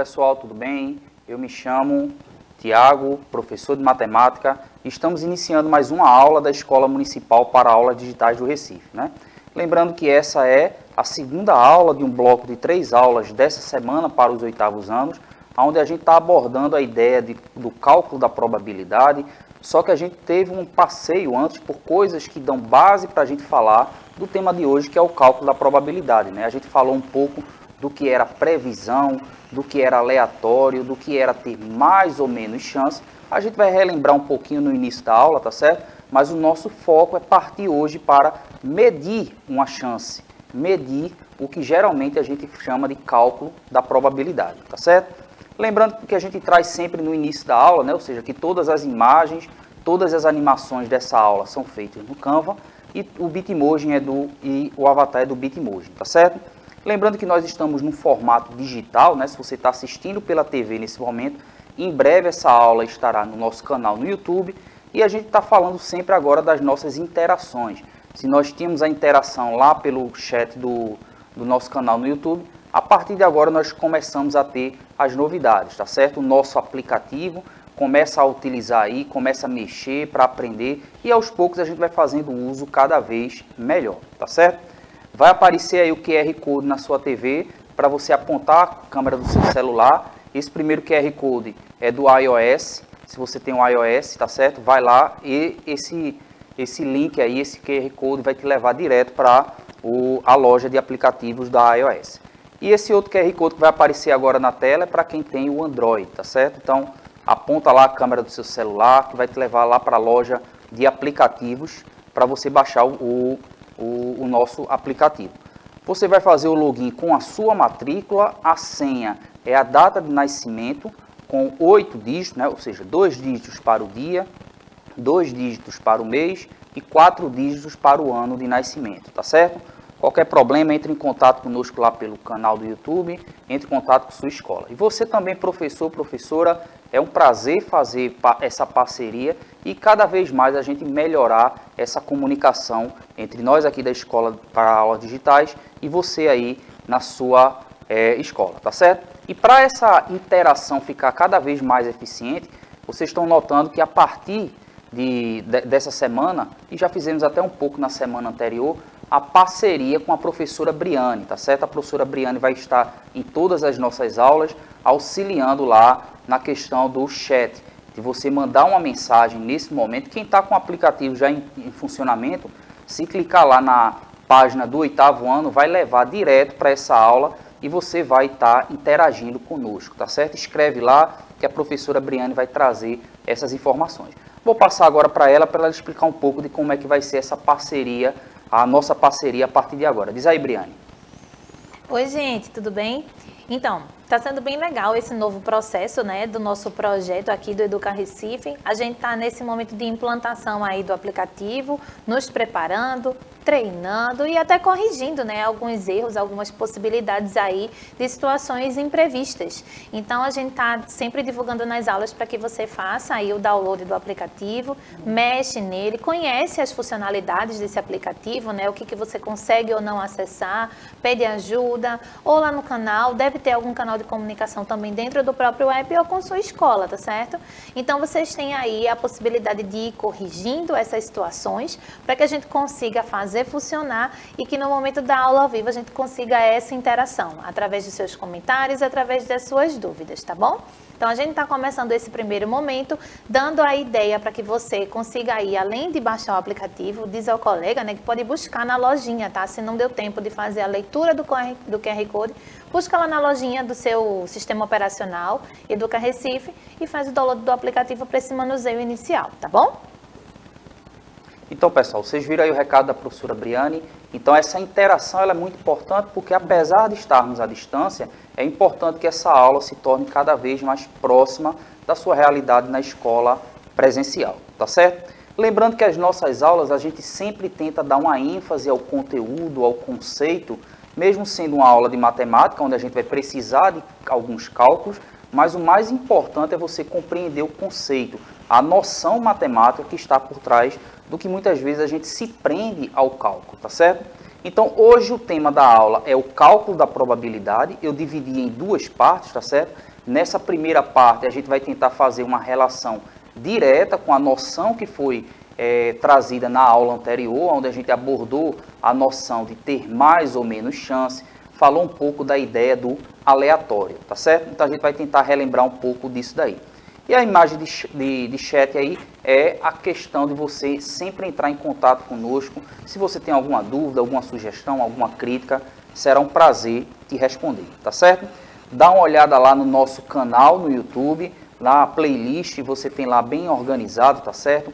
pessoal, tudo bem? Eu me chamo Tiago, professor de matemática, e estamos iniciando mais uma aula da Escola Municipal para Aulas Digitais do Recife, né? Lembrando que essa é a segunda aula de um bloco de 3 aulas dessa semana para os 8º anos, onde a gente está abordando a ideia do cálculo da probabilidade, só que a gente teve um passeio antes por coisas que dão base para a gente falar do tema de hoje, que é o cálculo da probabilidade, né? A gente falou um pouco do que era previsão, do que era aleatório, do que era ter mais ou menos chance. A gente vai relembrar um pouquinho no início da aula, tá certo? Mas o nosso foco é partir hoje para medir uma chance, medir o que geralmente a gente chama de cálculo da probabilidade, tá certo? Lembrando que a gente traz sempre no início da aula, né? Ou seja, que todas as imagens, todas as animações dessa aula são feitas no Canva e o Bitmoji e o avatar é do Bitmoji, tá certo? Lembrando que nós estamos num formato digital, né? Se você está assistindo pela TV nesse momento, em breve essa aula estará no nosso canal no YouTube e a gente está falando sempre agora das nossas interações. Se nós tínhamos a interação lá pelo chat do nosso canal no YouTube, a partir de agora nós começamos a ter as novidades, tá certo? O nosso aplicativo começa a utilizar aí, começa a mexer para aprender e aos poucos a gente vai fazendo o uso cada vez melhor, tá certo? Vai aparecer aí o QR Code na sua TV para você apontar a câmera do seu celular. Esse primeiro QR Code é do iOS. Se você tem um iOS, tá certo? Vai lá e esse link aí, esse QR Code vai te levar direto para a loja de aplicativos da iOS. E esse outro QR Code que vai aparecer agora na tela é para quem tem o Android, tá certo? Então, aponta lá a câmera do seu celular que vai te levar lá para a loja de aplicativos para você baixar o nosso aplicativo. Você vai fazer o login com a sua matrícula, a senha é a data de nascimento com 8 dígitos, né? Ou seja, 2 dígitos para o dia, 2 dígitos para o mês e 4 dígitos para o ano de nascimento, tá certo? Qualquer problema, entre em contato conosco lá pelo canal do YouTube, entre em contato com sua escola. E você também, professor, professora, é um prazer fazer essa parceria e cada vez mais a gente melhorar essa comunicação entre nós aqui da Escola para Aulas Digitais e você aí na sua escola, tá certo? E para essa interação ficar cada vez mais eficiente, vocês estão notando que a partir dessa semana, e já fizemos até um pouco na semana anterior, a parceria com a professora Briane, tá certo? A professora Briane vai estar em todas as nossas aulas, auxiliando lá na questão do chat, de você mandar uma mensagem nesse momento. Quem está com o aplicativo já em funcionamento, se clicar lá na página do 8º ano, vai levar direto para essa aula e você vai estar interagindo conosco, tá certo? Escreve lá que a professora Briane vai trazer essas informações. Vou passar agora para ela explicar um pouco de como é que vai ser essa parceria, a nossa parceria a partir de agora. Diz aí, Briane. Oi, gente, tudo bem? Então, está sendo bem legal esse novo processo, né, do nosso projeto aqui do Educa Recife. A gente está nesse momento de implantação aí do aplicativo, nos preparando, treinando e até corrigindo, né, alguns erros, algumas possibilidades aí de situações imprevistas. Então, a gente está sempre divulgando nas aulas para que você faça aí o download do aplicativo, mexe nele, conhece as funcionalidades desse aplicativo, né, o que você consegue ou não acessar, pede ajuda, ou lá no canal, deve ter algum canal de comunicação também dentro do próprio app ou com sua escola, tá certo? Então, vocês têm aí a possibilidade de ir corrigindo essas situações para que a gente consiga fazer funcionar e que no momento da aula ao vivo a gente consiga essa interação, através dos seus comentários, através das suas dúvidas, tá bom? Então, a gente está começando esse primeiro momento, dando a ideia para que você consiga aí, além de baixar o aplicativo, diz ao colega, né, que pode buscar na lojinha, tá? Se não deu tempo de fazer a leitura do QR Code, busca lá na lojinha do seu sistema operacional, Educa Recife, e faz o download do aplicativo para esse manuseio inicial, tá bom? Então, pessoal, vocês viram aí o recado da professora Briane. Então, essa interação ela é muito importante porque, apesar de estarmos à distância, é importante que essa aula se torne cada vez mais próxima da sua realidade na escola presencial, tá certo? Lembrando que as nossas aulas, a gente sempre tenta dar uma ênfase ao conteúdo, ao conceito, mesmo sendo uma aula de matemática, onde a gente vai precisar de alguns cálculos, mas o mais importante é você compreender o conceito, a noção matemática que está por trás do que muitas vezes a gente se prende ao cálculo, tá certo? Então, hoje o tema da aula é o cálculo da probabilidade. Eu dividi em 2 partes, tá certo? Nessa primeira parte, a gente vai tentar fazer uma relação direta com a noção que foi trazida na aula anterior, onde a gente abordou a noção de ter mais ou menos chance, falou um pouco da ideia do aleatório, tá certo? Então a gente vai tentar relembrar um pouco disso daí. E a imagem de chat aí é a questão de você sempre entrar em contato conosco. Se você tem alguma dúvida, alguma sugestão, alguma crítica, será um prazer te responder, tá certo? Dá uma olhada lá no nosso canal no YouTube, na playlist você tem lá bem organizado, tá certo?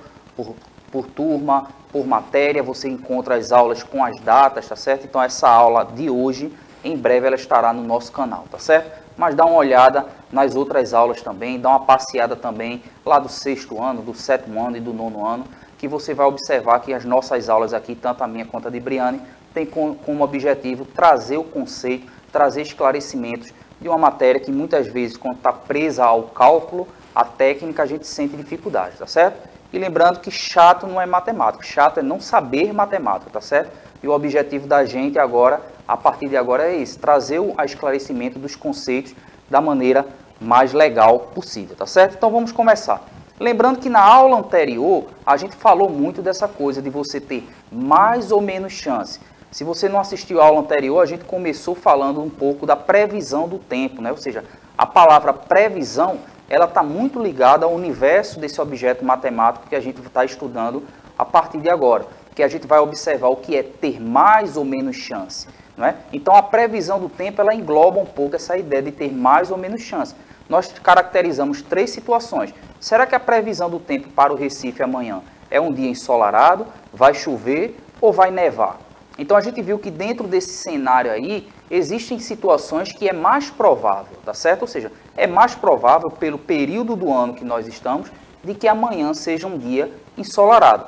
Por turma, por matéria, você encontra as aulas com as datas, tá certo? Então essa aula de hoje, em breve ela estará no nosso canal, tá certo? Mas dá uma olhada nas outras aulas também, dá uma passeada também lá do 6º ano, do 7º ano e do 9º ano, que você vai observar que as nossas aulas aqui, tanto a minha quanto a de Briane, tem como objetivo trazer o conceito, trazer esclarecimentos de uma matéria que muitas vezes, quando está presa ao cálculo, a técnica, a gente sente dificuldade, tá certo? E lembrando que chato não é matemática, chato é não saber matemática, tá certo? E o objetivo da gente agora, a partir de agora, é esse, trazer o esclarecimento dos conceitos da maneira mais legal possível, tá certo? Então vamos começar. Lembrando que na aula anterior, a gente falou muito dessa coisa de você ter mais ou menos chance. Se você não assistiu a aula anterior, a gente começou falando um pouco da previsão do tempo, né? Ou seja, a palavra previsão, ela está muito ligada ao universo desse objeto matemático que a gente está estudando a partir de agora, que a gente vai observar o que é ter mais ou menos chance, não é? Então, a previsão do tempo, ela engloba um pouco essa ideia de ter mais ou menos chance. Nós caracterizamos 3 situações. Será que a previsão do tempo para o Recife amanhã é um dia ensolarado, vai chover ou vai nevar? Então a gente viu que dentro desse cenário aí, existem situações que é mais provável, tá certo? Ou seja, é mais provável pelo período do ano que nós estamos, de que amanhã seja um dia ensolarado.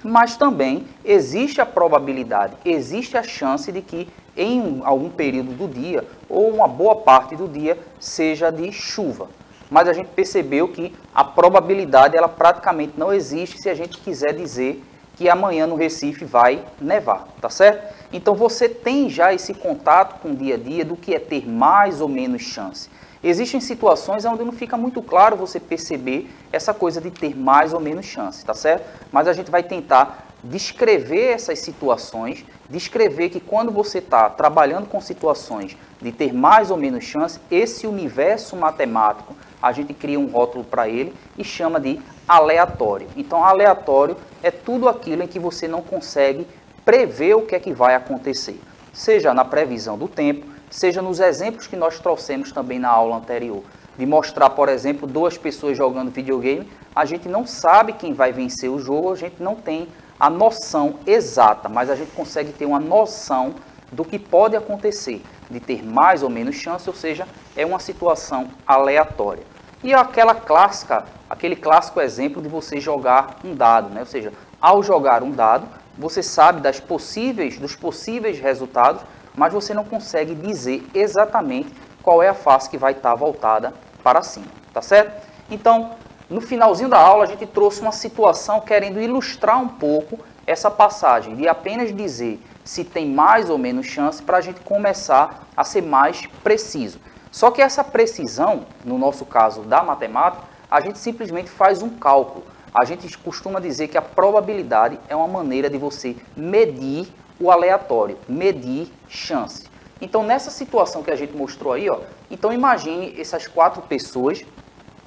Mas também existe a probabilidade, existe a chance de que em algum período do dia, ou uma boa parte do dia, seja de chuva. Mas a gente percebeu que a probabilidade, ela praticamente não existe se a gente quiser dizer que amanhã no Recife vai nevar, tá certo? Então você tem já esse contato com o dia a dia do que é ter mais ou menos chance. Existem situações onde não fica muito claro você perceber essa coisa de ter mais ou menos chance, tá certo? Mas a gente vai tentar descrever essas situações, descrever que quando você está trabalhando com situações de ter mais ou menos chance, esse universo matemático, a gente cria um rótulo para ele e chama de aleatório. Então, aleatório é tudo aquilo em que você não consegue prever o que é que vai acontecer, seja na previsão do tempo, seja nos exemplos que nós trouxemos também na aula anterior, de mostrar, por exemplo, 2 pessoas jogando videogame, a gente não sabe quem vai vencer o jogo, a gente não tem a noção exata, mas a gente consegue ter uma noção do que pode acontecer, de ter mais ou menos chance, ou seja, é uma situação aleatória. E aquele clássico exemplo de você jogar um dado, né? Ou seja, ao jogar um dado, você sabe dos possíveis resultados, mas você não consegue dizer exatamente qual é a face que vai estar voltada para cima, tá certo? Então, no finalzinho da aula, a gente trouxe uma situação querendo ilustrar um pouco essa passagem, de apenas dizer se tem mais ou menos chance para a gente começar a ser mais preciso. Só que essa precisão, no nosso caso da matemática, a gente simplesmente faz um cálculo. A gente costuma dizer que a probabilidade é uma maneira de você medir o aleatório, medir chance. Então, nessa situação que a gente mostrou aí, ó, então imagine essas 4 pessoas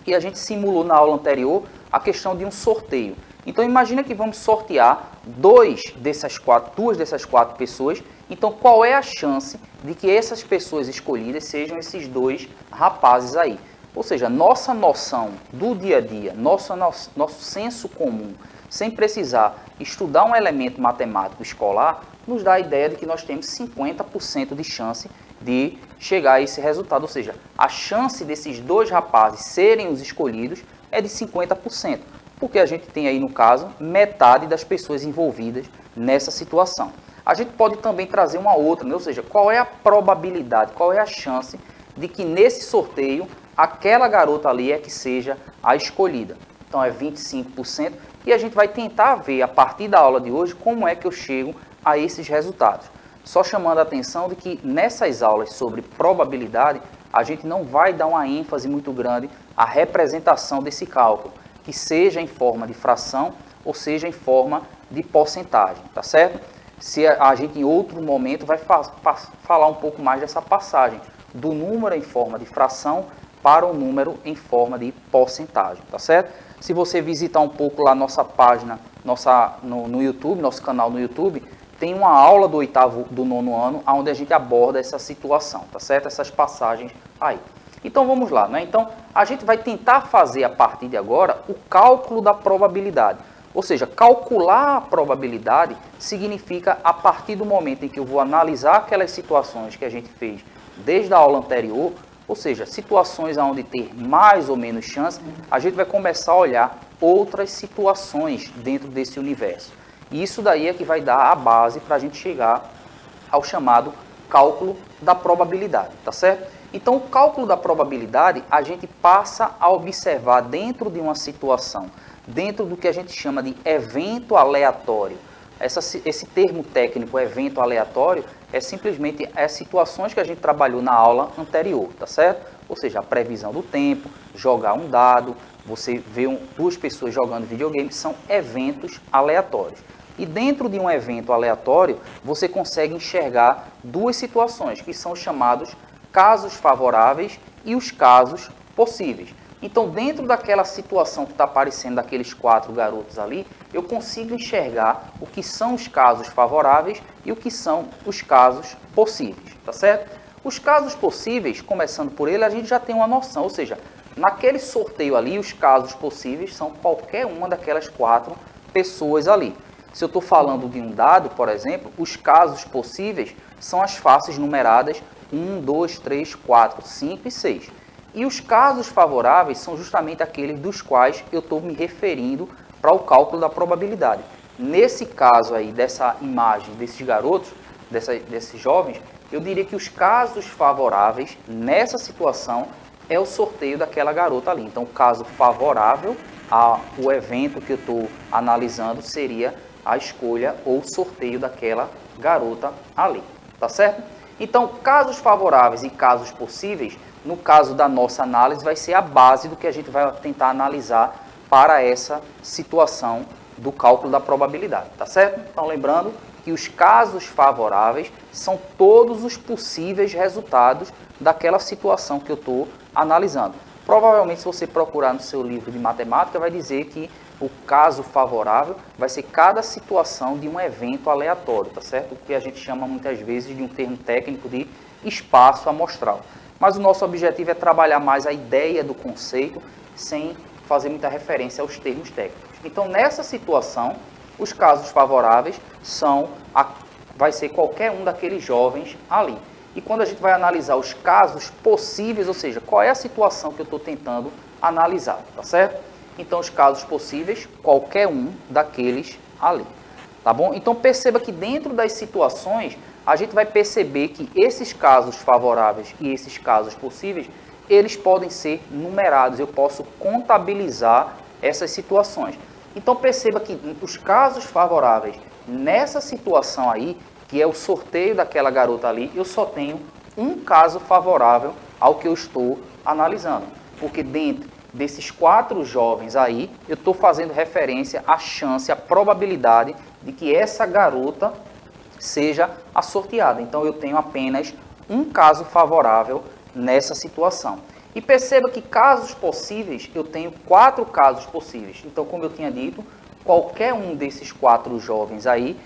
e a gente simulou na aula anterior a questão de um sorteio. Então, imagina que vamos sortear 2 dessas 4 pessoas. Então, qual é a chance de que essas pessoas escolhidas sejam esses 2 rapazes aí? Ou seja, nossa noção do dia a dia, nosso senso comum, sem precisar estudar um elemento matemático escolar, nos dá a ideia de que nós temos 50% de chance de chegar a esse resultado. Ou seja, a chance desses 2 rapazes serem os escolhidos é de 50%. Porque a gente tem aí, no caso, metade das pessoas envolvidas nessa situação. A gente pode também trazer uma outra, né? Ou seja, qual é a probabilidade, qual é a chance de que nesse sorteio aquela garota ali é que seja a escolhida. Então é 25% e a gente vai tentar ver a partir da aula de hoje como é que eu chego a esses resultados. Só chamando a atenção de que nessas aulas sobre probabilidade, a gente não vai dar uma ênfase muito grande à representação desse cálculo, que seja em forma de fração ou seja em forma de porcentagem, tá certo? Se a gente em outro momento vai falar um pouco mais dessa passagem do número em forma de fração para o número em forma de porcentagem, tá certo? Se você visitar um pouco lá nossa página, no YouTube, nosso canal no YouTube, tem uma aula do do nono ano, onde a gente aborda essa situação, tá certo? Essas passagens aí. Então vamos lá, né? Então a gente vai tentar fazer a partir de agora o cálculo da probabilidade. Ou seja, calcular a probabilidade significa a partir do momento em que eu vou analisar aquelas situações que a gente fez desde a aula anterior, ou seja, situações onde ter mais ou menos chance, a gente vai começar a olhar outras situações dentro desse universo. E isso daí é que vai dar a base para a gente chegar ao chamado cálculo da probabilidade, tá certo? Então, o cálculo da probabilidade, a gente passa a observar dentro de uma situação, dentro do que a gente chama de evento aleatório. Esse termo técnico, evento aleatório, é simplesmente as situações que a gente trabalhou na aula anterior, tá certo? Ou seja, a previsão do tempo, jogar um dado, você vê duas pessoas jogando videogame, são eventos aleatórios. E dentro de um evento aleatório, você consegue enxergar duas situações, que são chamados casos favoráveis e os casos possíveis. Então, dentro daquela situação que está aparecendo daqueles 4 garotos ali, eu consigo enxergar o que são os casos favoráveis e o que são os casos possíveis, tá certo? Os casos possíveis, começando por ele, a gente já tem uma noção, ou seja, naquele sorteio ali, os casos possíveis são qualquer uma daquelas 4 pessoas ali. Se eu estou falando de um dado, por exemplo, os casos possíveis são as faces numeradas 1, 2, 3, 4, 5 e 6. E os casos favoráveis são justamente aqueles dos quais eu estou me referindo para o cálculo da probabilidade. Nesse caso aí, dessa imagem desses garotos, desses jovens, eu diria que os casos favoráveis nessa situação é o sorteio daquela garota ali. Então, o caso favorável ao evento que eu estou analisando seria a escolha ou o sorteio daquela garota ali, tá certo? Então, casos favoráveis e casos possíveis, no caso da nossa análise, vai ser a base do que a gente vai tentar analisar para essa situação do cálculo da probabilidade, tá certo? Então, lembrando que os casos favoráveis são todos os possíveis resultados daquela situação que eu estou analisando. Provavelmente, se você procurar no seu livro de matemática, vai dizer que o caso favorável vai ser cada situação de um evento aleatório, tá certo? O que a gente chama muitas vezes de um termo técnico de espaço amostral. Mas o nosso objetivo é trabalhar mais a ideia do conceito sem fazer muita referência aos termos técnicos. Então, nessa situação, os casos favoráveis vai ser qualquer um daqueles jovens ali. E quando a gente vai analisar os casos possíveis, ou seja, qual é a situação que eu estou tentando analisar, tá certo? Então, os casos possíveis, qualquer um daqueles ali, tá bom? Então, perceba que dentro das situações, a gente vai perceber que esses casos favoráveis e esses casos possíveis, eles podem ser numerados, eu posso contabilizar essas situações. Então, perceba que os casos favoráveis nessa situação aí, que é o sorteio daquela garota ali, eu só tenho um caso favorável ao que eu estou analisando. Porque dentro desses 4 jovens aí, eu estou fazendo referência à chance, à probabilidade de que essa garota seja a sorteada. Então, eu tenho apenas um caso favorável nessa situação. E perceba que casos possíveis, eu tenho 4 casos possíveis. Então, como eu tinha dito, qualquer um desses 4 jovens aí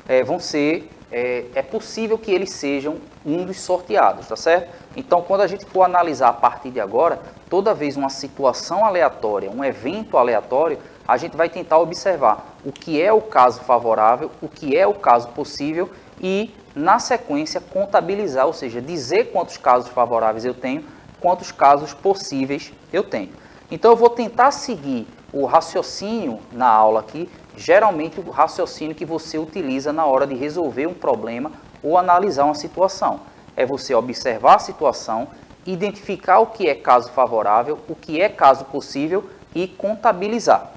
é possível que eles sejam um dos sorteados, tá certo? Então, quando a gente for analisar a partir de agora, toda vez uma situação aleatória, um evento aleatório, a gente vai tentar observar o que é o caso favorável, o que é o caso possível e, na sequência, contabilizar, ou seja, dizer quantos casos favoráveis eu tenho, quantos casos possíveis eu tenho. Então, eu vou tentar seguir o raciocínio na aula aqui, geralmente o raciocínio que você utiliza na hora de resolver um problema ou analisar uma situação. É você observar a situação, identificar o que é caso favorável, o que é caso possível e contabilizar.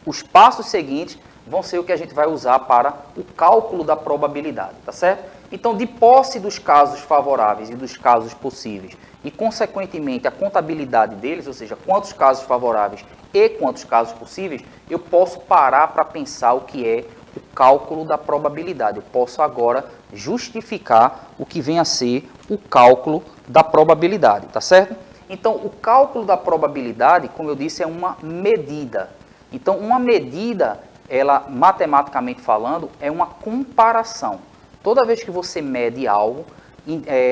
Os passos seguintes vão ser o que a gente vai usar para o cálculo da probabilidade, tá certo? Então, de posse dos casos favoráveis e dos casos possíveis, e, consequentemente, a contabilidade deles, ou seja, quantos casos favoráveis e quantos casos possíveis, eu posso parar para pensar o que é o cálculo da probabilidade. Eu posso agora justificar o que vem a ser o cálculo da probabilidade, tá certo? Então, o cálculo da probabilidade, como eu disse, é uma medida. Então, uma medida, ela, matematicamente falando, é uma comparação. Toda vez que você mede algo,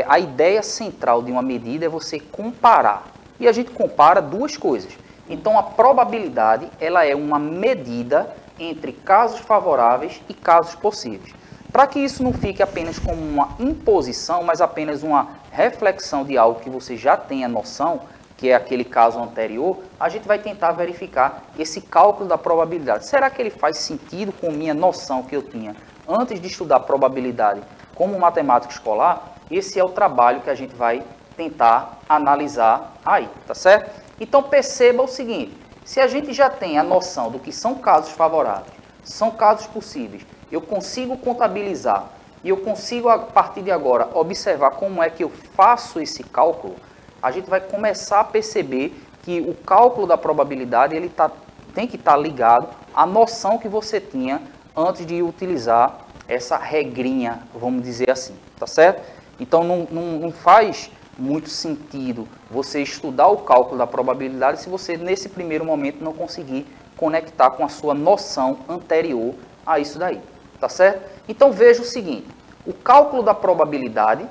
a ideia central de uma medida é você comparar. E a gente compara duas coisas. Então, a probabilidade, ela é uma medida entre casos favoráveis e casos possíveis. Para que isso não fique apenas como uma imposição, mas apenas uma reflexão de algo que você já tenha noção, que é aquele caso anterior, a gente vai tentar verificar esse cálculo da probabilidade. Será que ele faz sentido com minha noção que eu tinha antes de estudar probabilidade como matemático escolar? Esse é o trabalho que a gente vai tentar analisar aí, tá certo? Então perceba o seguinte, se a gente já tem a noção do que são casos favoráveis, são casos possíveis, eu consigo contabilizar e eu consigo, a partir de agora, observar como é que eu faço esse cálculo, a gente vai começar a perceber que o cálculo da probabilidade ele tem que estar ligado à noção que você tinha antes de utilizar essa regrinha, vamos dizer assim, tá certo? Então não faz muito sentido você estudar o cálculo da probabilidade se você, nesse primeiro momento, não conseguir conectar com a sua noção anterior a isso daí, tá certo? Então veja o seguinte, o cálculo da probabilidade,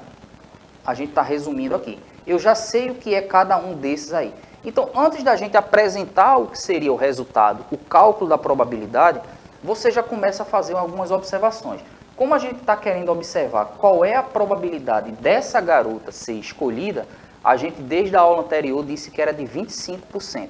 a gente está resumindo aqui, eu já sei o que é cada um desses aí. Então, antes da gente apresentar o que seria o resultado, o cálculo da probabilidade, você já começa a fazer algumas observações. Como a gente está querendo observar qual é a probabilidade dessa garota ser escolhida, a gente, desde a aula anterior, disse que era de 25%.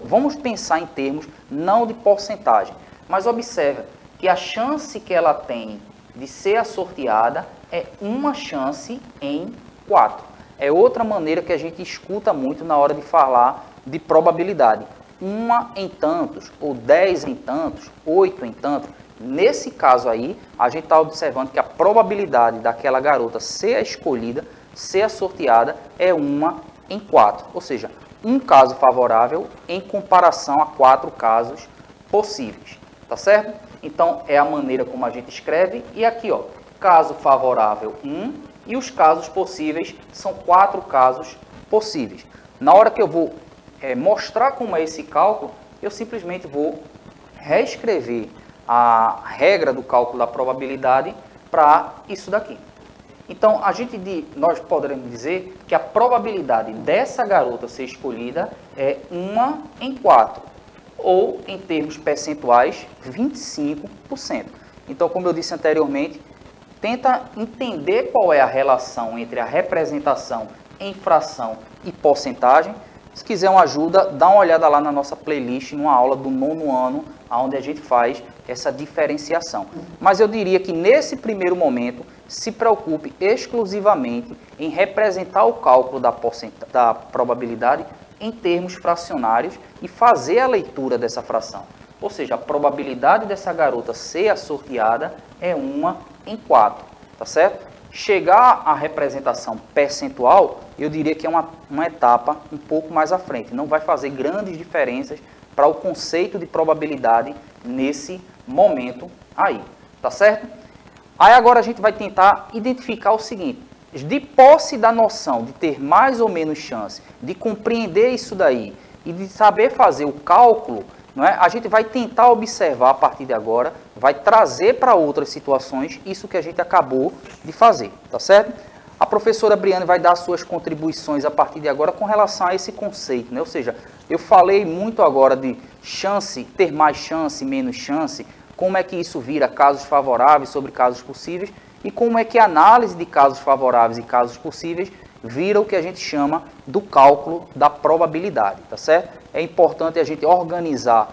Vamos pensar em termos não de porcentagem, mas observa que a chance que ela tem de ser a sorteada é uma chance em 4. É outra maneira que a gente escuta muito na hora de falar de probabilidade. 1 em tantos, ou 10 em tantos, 8 em tantos. Nesse caso aí, a gente está observando que a probabilidade daquela garota ser a escolhida, ser a sorteada, é 1 em 4. Ou seja, um caso favorável em comparação a 4 casos possíveis. Tá certo? Então, é a maneira como a gente escreve. E aqui, ó, caso favorável 1 e os casos possíveis são 4 casos possíveis. Na hora que eu vou mostrar como é esse cálculo, eu simplesmente vou reescrever a regra do cálculo da probabilidade para isso daqui. Então, nós poderemos dizer que a probabilidade dessa garota ser escolhida é 1 em 4, ou, em termos percentuais, 25%. Então, como eu disse anteriormente, tenta entender qual é a relação entre a representação em fração e porcentagem. Se quiser uma ajuda, dá uma olhada lá na nossa playlist, numa aula do 9º ano, onde a gente faz essa diferenciação. Mas eu diria que nesse primeiro momento, se preocupe exclusivamente em representar o cálculo da probabilidade em termos fracionários e fazer a leitura dessa fração. Ou seja, a probabilidade dessa garota ser a sorteada é 1 em 4, tá certo? Chegar à representação percentual, eu diria que é uma etapa um pouco mais à frente. Não vai fazer grandes diferenças para o conceito de probabilidade nesse momento aí, tá certo? Aí agora a gente vai tentar identificar o seguinte, de posse da noção de ter mais ou menos chance, de compreender isso daí e de saber fazer o cálculo, não é? A gente vai tentar observar a partir de agora, vai trazer para outras situações isso que a gente acabou de fazer, tá certo? A professora Briane vai dar suas contribuições a partir de agora com relação a esse conceito, né? Ou seja, eu falei muito agora de chance, ter mais chance, menos chance, como é que isso vira casos favoráveis sobre casos possíveis e como é que a análise de casos favoráveis e casos possíveis vira o que a gente chama do cálculo da probabilidade, tá certo? É importante a gente organizar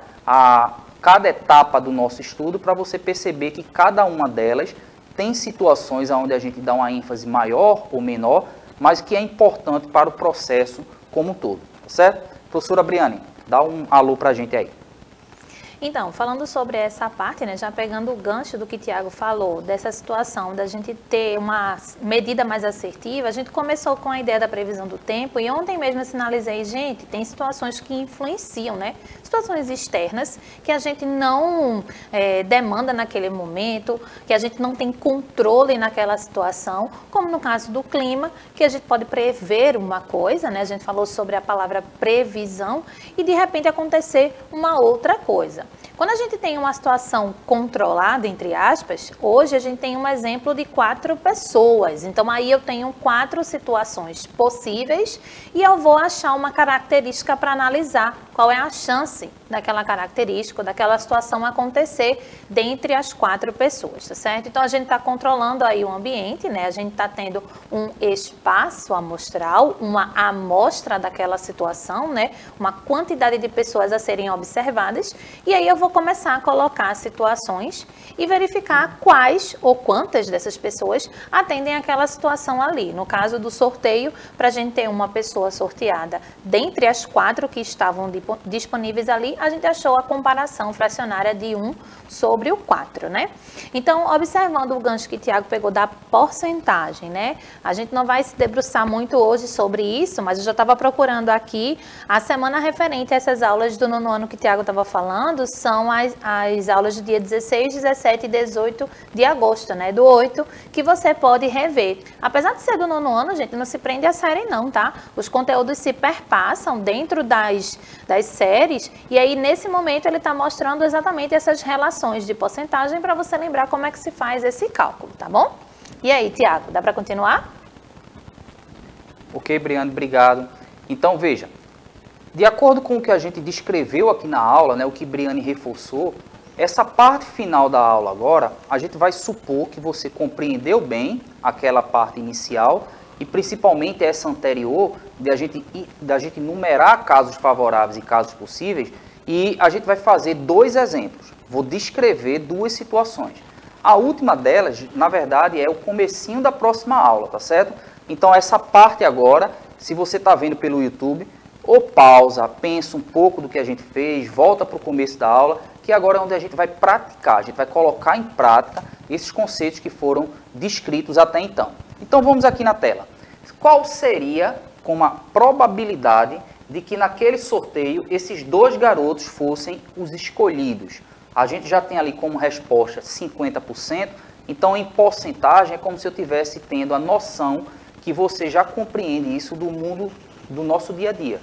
cada etapa do nosso estudo para você perceber que cada uma delas tem situações onde a gente dá uma ênfase maior ou menor, mas que é importante para o processo como um todo, tá certo? Professora Briane, dá um alô para a gente aí. Então, falando sobre essa parte, né, já pegando o gancho do que o Tiago falou, dessa situação da gente ter uma medida mais assertiva, a gente começou com a ideia da previsão do tempo e ontem mesmo eu sinalizei, gente, tem situações que influenciam, né? Situações externas que a gente não demanda naquele momento, que a gente não tem controle naquela situação, como no caso do clima, que a gente pode prever uma coisa, né? A gente falou sobre a palavra previsão e de repente acontecer uma outra coisa. Quando a gente tem uma situação controlada, entre aspas, hoje a gente tem um exemplo de 4 pessoas. Então, aí eu tenho 4 situações possíveis e eu vou achar uma característica para analisar qual é a chance daquela característica, daquela situação acontecer dentre as 4 pessoas, tá certo? Então, a gente está controlando aí o ambiente, né? A gente está tendo um espaço amostral, uma amostra daquela situação, né? Uma quantidade de pessoas a serem observadas e aí eu vou começar a colocar situações e verificar quais ou quantas dessas pessoas atendem aquela situação ali. No caso do sorteio, para a gente ter uma pessoa sorteada dentre as 4 que estavam disponíveis ali, a gente achou a comparação fracionária de 1 sobre o 4, né? Então, observando o gancho que o Tiago pegou da porcentagem, né? A gente não vai se debruçar muito hoje sobre isso, mas eu já estava procurando aqui a semana referente a essas aulas do 9º ano que o Tiago estava falando, são as aulas do dia 16, 17 e 18 de agosto, né? Do 8, que você pode rever. Apesar de ser do 9º ano, gente, não se prende a série não, tá? Os conteúdos se perpassam dentro das séries e aí nesse momento ele está mostrando exatamente essas relações de porcentagem para você lembrar como é que se faz esse cálculo, tá bom? E aí, Tiago, dá para continuar? Ok, Briane, obrigado. Então, veja, de acordo com o que a gente descreveu aqui na aula, né, o que Briane reforçou, essa parte final da aula agora, a gente vai supor que você compreendeu bem aquela parte inicial e principalmente essa anterior, da gente numerar casos favoráveis e casos possíveis, e a gente vai fazer 2 exemplos. Vou descrever 2 situações. A última delas, na verdade, é o comecinho da próxima aula, tá certo? Então, essa parte agora, se você está vendo pelo YouTube, ou pausa, pensa um pouco do que a gente fez, volta para o começo da aula, que agora é onde a gente vai praticar, a gente vai colocar em prática esses conceitos que foram descritos até então. Então, vamos aqui na tela. Qual seria, com uma probabilidade, de que naquele sorteio esses 2 garotos fossem os escolhidos? A gente já tem ali como resposta 50%, então em porcentagem é como se eu estivesse tendo a noção que você já compreende isso do mundo do nosso dia a dia.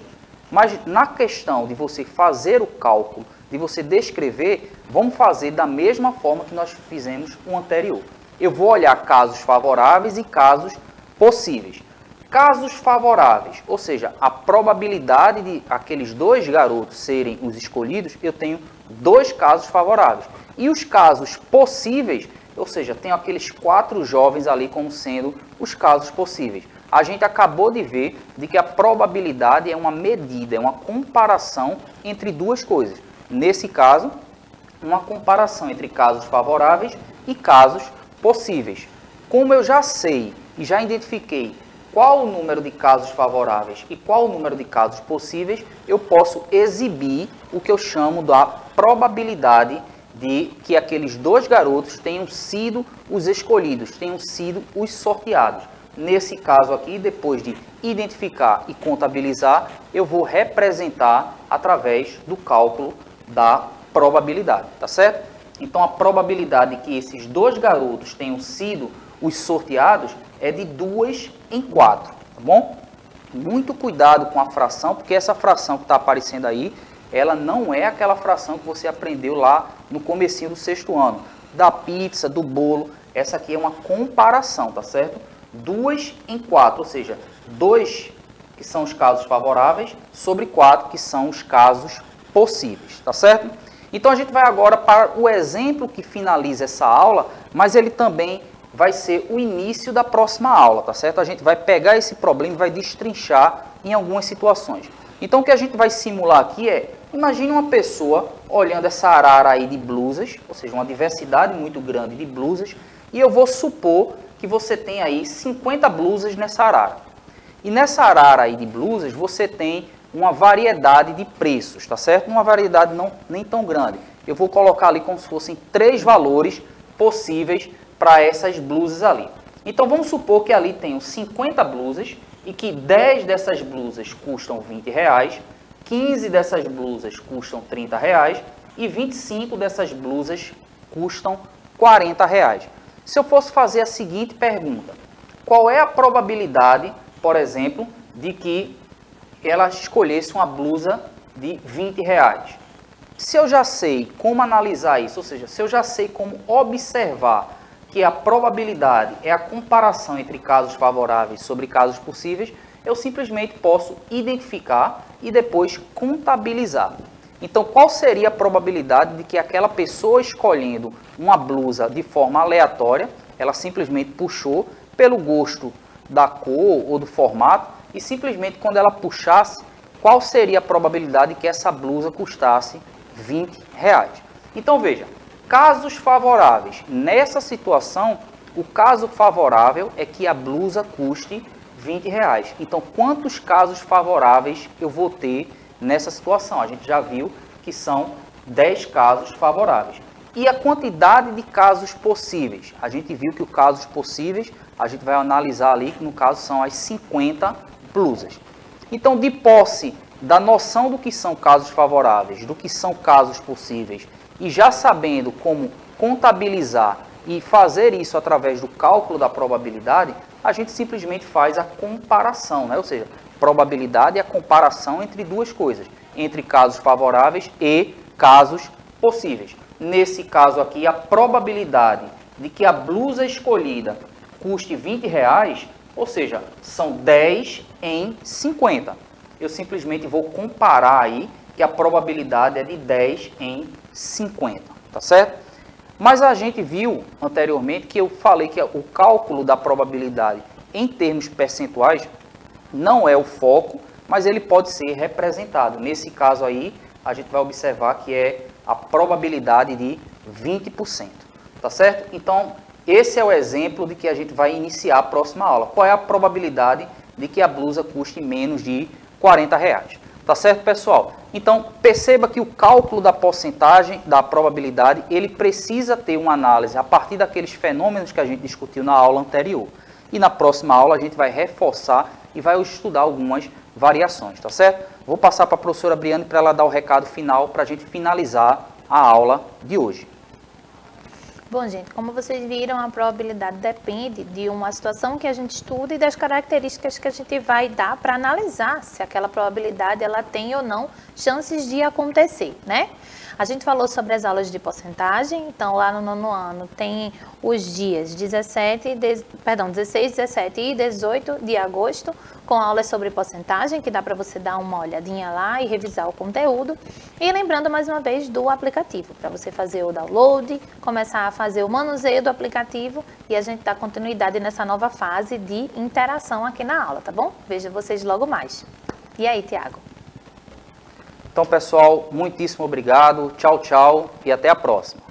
Mas na questão de você fazer o cálculo, de você descrever, vamos fazer da mesma forma que nós fizemos o anterior. Eu vou olhar casos favoráveis e casos possíveis. Casos favoráveis, ou seja, a probabilidade de aqueles 2 garotos serem os escolhidos, eu tenho 2 casos favoráveis. E os casos possíveis, ou seja, tenho aqueles 4 jovens ali como sendo os casos possíveis. A gente acabou de ver de que a probabilidade é uma medida, é uma comparação entre 2 coisas. Nesse caso, uma comparação entre casos favoráveis e casos possíveis. Como eu já sei e já identifiquei qual o número de casos favoráveis e qual o número de casos possíveis, eu posso exibir o que eu chamo da probabilidade de que aqueles 2 garotos tenham sido os escolhidos, tenham sido os sorteados. Nesse caso aqui, depois de identificar e contabilizar, eu vou representar através do cálculo da probabilidade, tá certo? Então, a probabilidade de que esses 2 garotos tenham sido os sorteados é de 2 em 4, tá bom? Muito cuidado com a fração, porque essa fração que está aparecendo aí, ela não é aquela fração que você aprendeu lá no comecinho do 6º ano, da pizza, do bolo. Essa aqui é uma comparação, tá certo? 2 em 4, ou seja, 2 que são os casos favoráveis sobre 4 que são os casos possíveis, tá certo? Então a gente vai agora para o exemplo que finaliza essa aula, mas ele também vai ser o início da próxima aula, tá certo? A gente vai pegar esse problema e vai destrinchar em algumas situações. Então o que a gente vai simular aqui é, imagine uma pessoa olhando essa arara aí de blusas, ou seja, uma diversidade muito grande de blusas, e eu vou supor que você tem aí 50 blusas nessa arara. E nessa arara aí de blusas você tem uma variedade de preços, tá certo? Uma variedade nem tão grande. eu vou colocar ali como se fossem 3 valores possíveis para essas blusas ali. Então vamos supor que ali tenham 50 blusas e que 10 dessas blusas custam R$20, 15 dessas blusas custam R$30 e 25 dessas blusas custam R$40. Se eu fosse fazer a seguinte pergunta, qual é a probabilidade, por exemplo, de que ela escolhesse uma blusa de R$20? Se eu já sei como analisar isso, ou seja, se eu já sei como observar que a probabilidade é a comparação entre casos favoráveis sobre casos possíveis, eu simplesmente posso identificar e depois contabilizar. Então, qual seria a probabilidade de que aquela pessoa escolhendo uma blusa de forma aleatória, ela simplesmente puxou pelo gosto da cor ou do formato, e simplesmente quando ela puxasse, qual seria a probabilidade de que essa blusa custasse R$20? Então, veja, casos favoráveis. Nessa situação, o caso favorável é que a blusa custe R$20. Então, quantos casos favoráveis eu vou ter nessa situação? A gente já viu que são 10 casos favoráveis. E a quantidade de casos possíveis? A gente viu que os casos possíveis, a gente vai analisar ali, que no caso são as 50 blusas. Então, de posse da noção do que são casos favoráveis, do que são casos possíveis, e já sabendo como contabilizar e fazer isso através do cálculo da probabilidade, a gente simplesmente faz a comparação, né? Ou seja, probabilidade é a comparação entre duas coisas, entre casos favoráveis e casos possíveis. Nesse caso aqui, a probabilidade de que a blusa escolhida custe R$20, ou seja, são 10 em 50. Eu simplesmente vou comparar aí que a probabilidade é de 10 em 50, tá certo? Mas a gente viu anteriormente que eu falei que o cálculo da probabilidade em termos percentuais não é o foco, mas ele pode ser representado. Nesse caso aí, a gente vai observar que é a probabilidade de 20%, tá certo? Então, esse é o exemplo de que a gente vai iniciar a próxima aula. Qual é a probabilidade de que a blusa custe menos de R$40? Tá certo, pessoal? Então, perceba que o cálculo da porcentagem, da probabilidade, ele precisa ter uma análise a partir daqueles fenômenos que a gente discutiu na aula anterior. E na próxima aula a gente vai reforçar e vai estudar algumas variações, tá certo? Vou passar para a professora Briane para ela dar o recado final para a gente finalizar a aula de hoje. Bom, gente, como vocês viram, a probabilidade depende de uma situação que a gente estuda e das características que a gente vai dar para analisar se aquela probabilidade ela tem ou não chances de acontecer, né? A gente falou sobre as aulas de porcentagem, então lá no 9º ano tem os dias 16, 17 e 18 de agosto, com aulas sobre porcentagem, que dá para você dar uma olhadinha lá e revisar o conteúdo. E lembrando mais uma vez do aplicativo, para você fazer o download, começar a fazer o manuseio do aplicativo e a gente dá continuidade nessa nova fase de interação aqui na aula, tá bom? Vejo vocês logo mais. E aí, Tiago? Então, pessoal, muitíssimo obrigado, tchau, tchau e até a próxima.